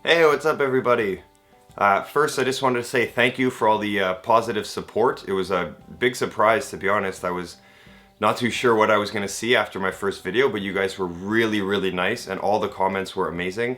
Hey, what's up everybody? First, I just wanted to say thank you for all the positive support. It was a big surprise, to be honest. I was not too sure what I was going to see after my first video, but you guys were really, really nice and all the comments were amazing.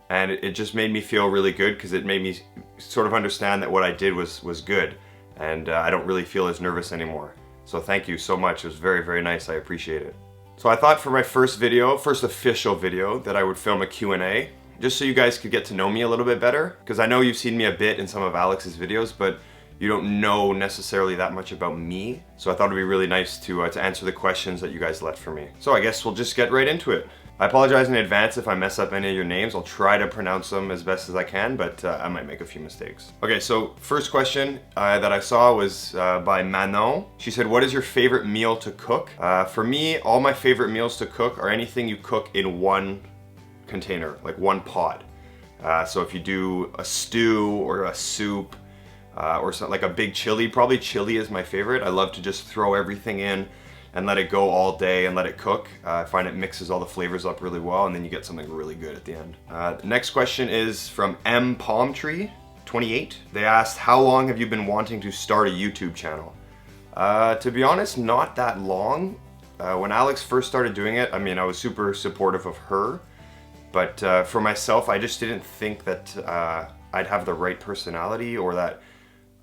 And it just made me feel really good because it made me sort of understand that what I did was good. And I don't really feel as nervous anymore. So thank you so much. It was very, very nice. I appreciate it. So I thought for my first official video, that I would film a Q&A. Just so you guys could get to know me a little bit better, because I know you've seen me a bit in some of Alex's videos, but you don't know necessarily that much about me. So I thought it'd be really nice to answer the questions that you guys left for me. So I guess we'll just get right into it. I apologize in advance if I mess up any of your names. I'll try to pronounce them as best as I can, but I might make a few mistakes. Okay, so first question that I saw was by Manon. She said, what is your favorite meal to cook? For me, all my favorite meals to cook are anything you cook in one container, like one pot. So if you do a stew or a soup or something like a big chili, probably chili is my favorite. I love to just throw everything in and let it go all day and let it cook. I find it mixes all the flavors up really well, and then you get something really good at the end. The next question is from M Palm Tree 28. They asked, how long have you been wanting to start a YouTube channel? To be honest, not that long. When Alex first started doing it, I mean, I was super supportive of her. But for myself, I just didn't think that I'd have the right personality or that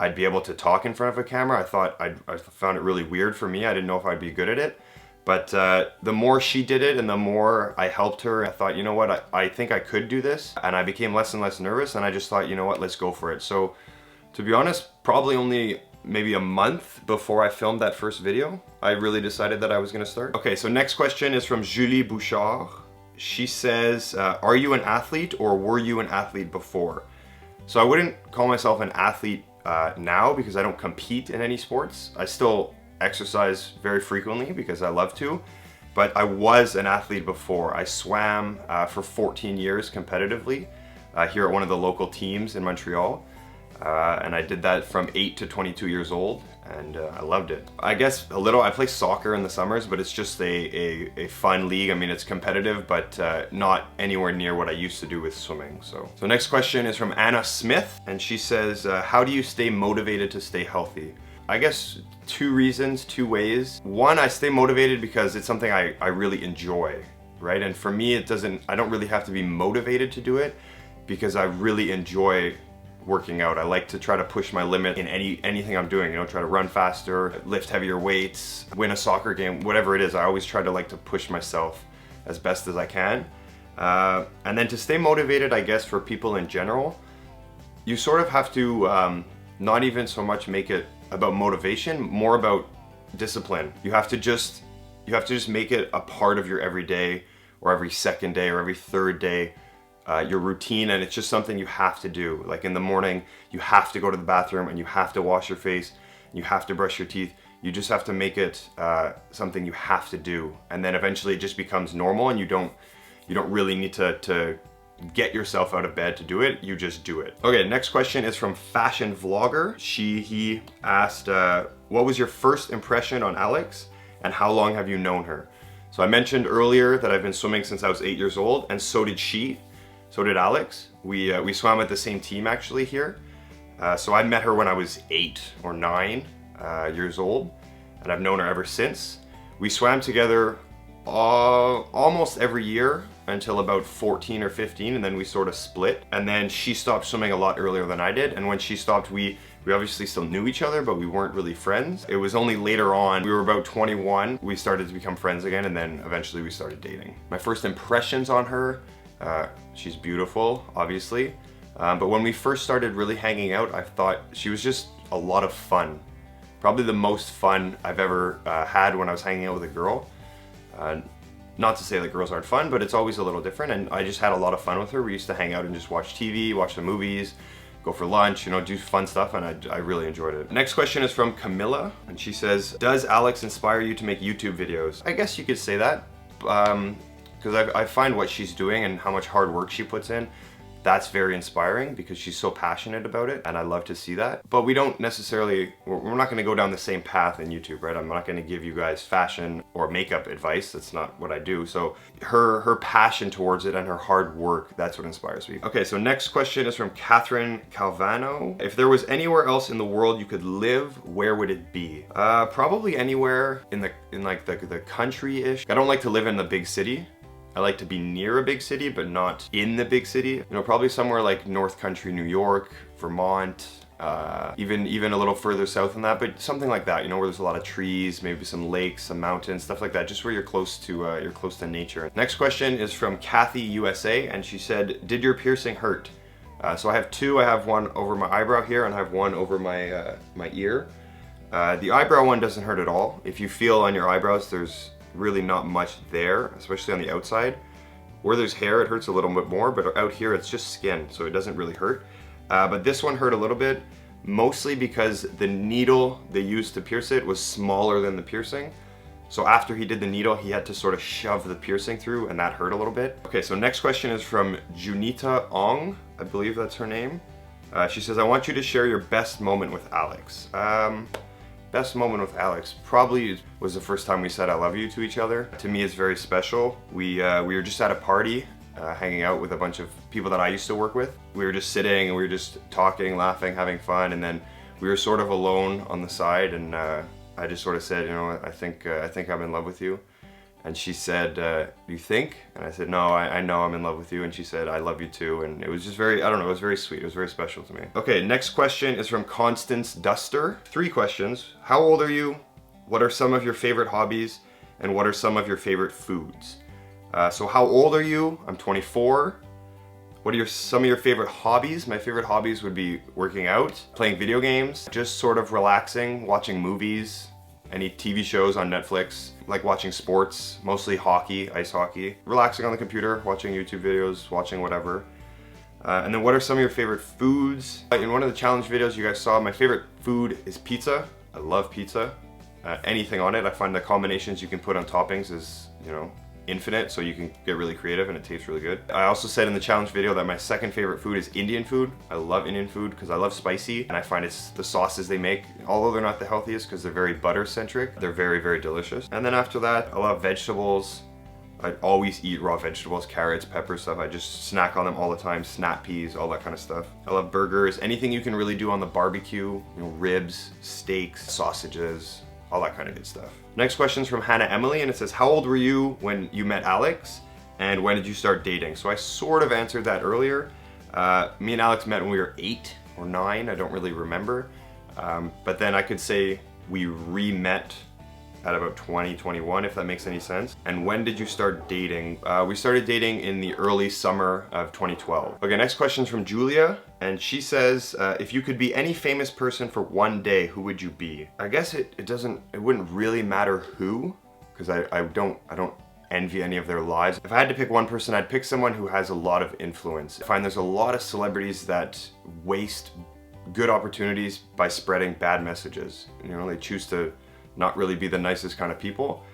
I'd be able to talk in front of a camera. I found it really weird for me. I didn't know if I'd be good at it. But the more she did it and the more I helped her, I thought, you know what, I think I could do this. And I became less and less nervous, and I just thought, you know what, let's go for it. So to be honest, probably only maybe a month before I filmed that first video, I really decided that I was gonna start. Okay, so next question is from Julie Bouchard. She says, are you an athlete or were you an athlete before? So I wouldn't call myself an athlete now because I don't compete in any sports. I still exercise very frequently because I love to, but I was an athlete before. I swam for 14 years competitively here at one of the local teams in Montreal. And I did that from 8 to 22 years old, and I loved it. I guess I play soccer in the summers, but it's just a fun league. I mean, it's competitive, but not anywhere near what I used to do with swimming. So next question is from Anna Smith, and she says, how do you stay motivated to stay healthy? I guess two reasons, two ways. One, I stay motivated because it's something I really enjoy, right? And for me, I don't really have to be motivated to do it because I really enjoy working out. I like to try to push my limit in anything I'm doing, you know, try to run faster, lift heavier weights, win a soccer game, whatever it is. I always try to push myself as best as I can. And then to stay motivated, I guess, for people in general, you sort of have to not even so much make it about motivation, more about discipline. You have to just make it a part of your everyday or every second day or every third day. Your routine, and it's just something you have to do. Like in the morning, you have to go to the bathroom and you have to wash your face, and you have to brush your teeth. You just have to make it something you have to do, and then eventually it just becomes normal, and you don't really need to get yourself out of bed to do it. You just do it. Okay, next question is from Fashion Vlogger. He asked, what was your first impression on Alex, and how long have you known her? So I mentioned earlier that I've been swimming since I was 8 years old, and so did she. So did Alex. We swam at the same team actually here. So I met her when I was 8 or 9 years old, and I've known her ever since. We swam together almost every year until about 14 or 15, and then we sort of split. And then she stopped swimming a lot earlier than I did, and when she stopped, we obviously still knew each other, but we weren't really friends. It was only later on, we were about 21, we started to become friends again, and then eventually we started dating. My first impressions on her, she's beautiful, obviously. But when we first started really hanging out, I thought she was just a lot of fun. Probably the most fun I've ever had when I was hanging out with a girl. Not to say that girls aren't fun, but it's always a little different, and I just had a lot of fun with her. We used to hang out and just watch TV, watch the movies, go for lunch, you know, do fun stuff, and I really enjoyed it. Next question is from Camilla, and she says, does Alex inspire you to make YouTube videos? I guess you could say that. Because I find what she's doing and how much hard work she puts in that's very inspiring because she's so passionate about it, and I love to see that. But we don't necessarily, we're not going to go down the same path in YouTube, right? I'm not going to give you guys fashion or makeup advice. That's not what I do. So her passion towards it and her hard work, that's what inspires me. Okay, so next question is from Catherine Calvano. If there was anywhere else in the world you could live, where would it be? Probably anywhere in like the country-ish. I don't like to live in the big city. I like to be near a big city, but not in the big city. You know, probably somewhere like North Country, New York, Vermont, even a little further south than that, but something like that, you know, where there's a lot of trees, maybe some lakes, some mountains, stuff like that, just where you're close to nature. Next question is from Kathy USA, and she said, did your piercing hurt? So I have two. I have one over my eyebrow here, and I have one over my ear. The eyebrow one doesn't hurt at all. If you feel on your eyebrows, there's really not much there, especially on the outside. Where there's hair, it hurts a little bit more, but out here it's just skin, so it doesn't really hurt. But this one hurt a little bit, mostly because the needle they used to pierce it was smaller than the piercing. So after he did the needle, he had to sort of shove the piercing through, and that hurt a little bit. Okay, so next question is from Junita Ong, I believe that's her name. She says, I want you to share your best moment with Alex. Best moment with Alex probably was the first time we said I love you to each other. To me, it's very special. We were just at a party, hanging out with a bunch of people that I used to work with. We were just sitting and we were just talking, laughing, having fun, and then we were sort of alone on the side, and I just sort of said, you know, I think I'm in love with you. And she said, you think? And I said, no, I know I'm in love with you. And she said, I love you too. And it was just very, I don't know, it was very sweet. It was very special to me. Okay, next question is from Constance Duster. 3 questions. How old are you? What are some of your favorite hobbies? And what are some of your favorite foods? So how old are you? I'm 24. What are some of your favorite hobbies? My favorite hobbies would be working out, playing video games, just sort of relaxing, watching movies, any TV shows on Netflix, like watching sports, mostly hockey, ice hockey, relaxing on the computer, watching YouTube videos, watching whatever. And then what are some of your favorite foods? In one of the challenge videos you guys saw, my favorite food is pizza. I love pizza. Anything on it. I find the combinations you can put on toppings is, you know, infinite, so you can get really creative and it tastes really good. I also said in the challenge video that my second favorite food is Indian food. I love Indian food because I love spicy, and I find it's the sauces they make, although they're not the healthiest because they're very butter centric, they're very, very delicious. And then after that, I love vegetables. I always eat raw vegetables, carrots, peppers, stuff. I just snack on them all the time, snap peas, all that kind of stuff. I love burgers, anything you can really do on the barbecue, you know, ribs, steaks, sausages, all that kind of good stuff. Next question is from Hannah Emily, and it says, how old were you when you met Alex, and when did you start dating? So I sort of answered that earlier. Me and Alex met when we were 8 or 9, I don't really remember. But then I could say we re-met at about 2021, if that makes any sense. And when did you start dating? We started dating in the early summer of 2012. Okay, next question is from Julia, and she says, if you could be any famous person for one day, who would you be? I guess it wouldn't really matter who, because I don't envy any of their lives. If I had to pick one person, I'd pick someone who has a lot of influence. I find there's a lot of celebrities that waste good opportunities by spreading bad messages. You know, they choose to not really be the nicest kind of people.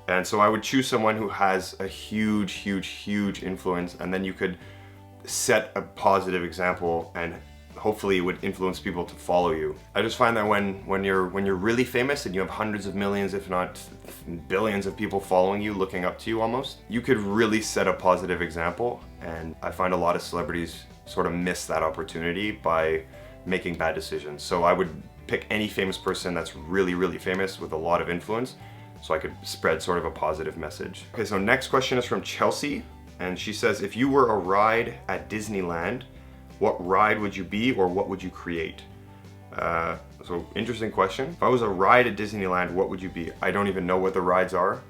And so I would choose someone who has a huge, huge, huge influence, and then you could set a positive example and hopefully it would influence people to follow you. I just find that when you're really famous and you have hundreds of millions, if not billions of people following you, looking up to you almost, you could really set a positive example. And I find a lot of celebrities sort of miss that opportunity by making bad decisions. So I would pick any famous person that's really, really famous with a lot of influence, so I could spread sort of a positive message. Okay, so next question is from Chelsea, and she says, if you were a ride at Disneyland, what ride would you be, or what would you create? So interesting question. If I was a ride at Disneyland, what would you be? I don't even know what the rides are,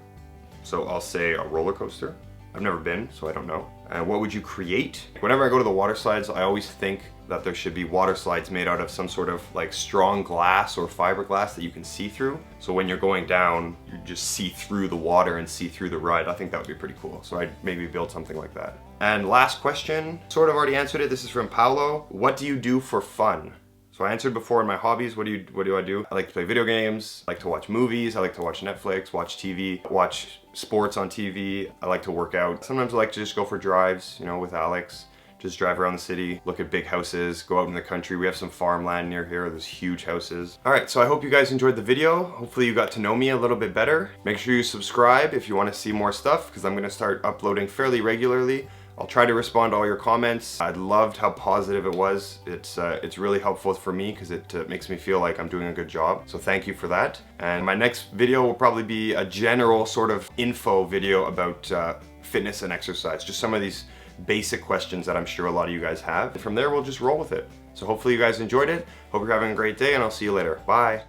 so I'll say a roller coaster. I've never been, so I don't know. And what would you create? Whenever I go to the water slides, I always think that there should be water slides made out of some sort of like strong glass or fiberglass that you can see through. So when you're going down, you just see through the water and see through the ride. I think that would be pretty cool. So I'd maybe build something like that. And last question, sort of already answered it. This is from Paolo. What do you do for fun? So I answered before in my hobbies, what do I do? I like to play video games, I like to watch movies, I like to watch Netflix, watch TV, watch sports on TV, I like to work out. Sometimes I like to just go for drives, you know, with Alex, just drive around the city, look at big houses, go out in the country. We have some farmland near here. There's huge houses. All right, so I hope you guys enjoyed the video. Hopefully you got to know me a little bit better. Make sure you subscribe if you want to see more stuff, because I'm going to start uploading fairly regularly. I'll try to respond to all your comments. I loved how positive it was. It's really helpful for me because it makes me feel like I'm doing a good job. So thank you for that. And my next video will probably be a general sort of info video about fitness and exercise. Just some of these basic questions that I'm sure a lot of you guys have. And from there, we'll just roll with it. So hopefully you guys enjoyed it. Hope you're having a great day, and I'll see you later. Bye.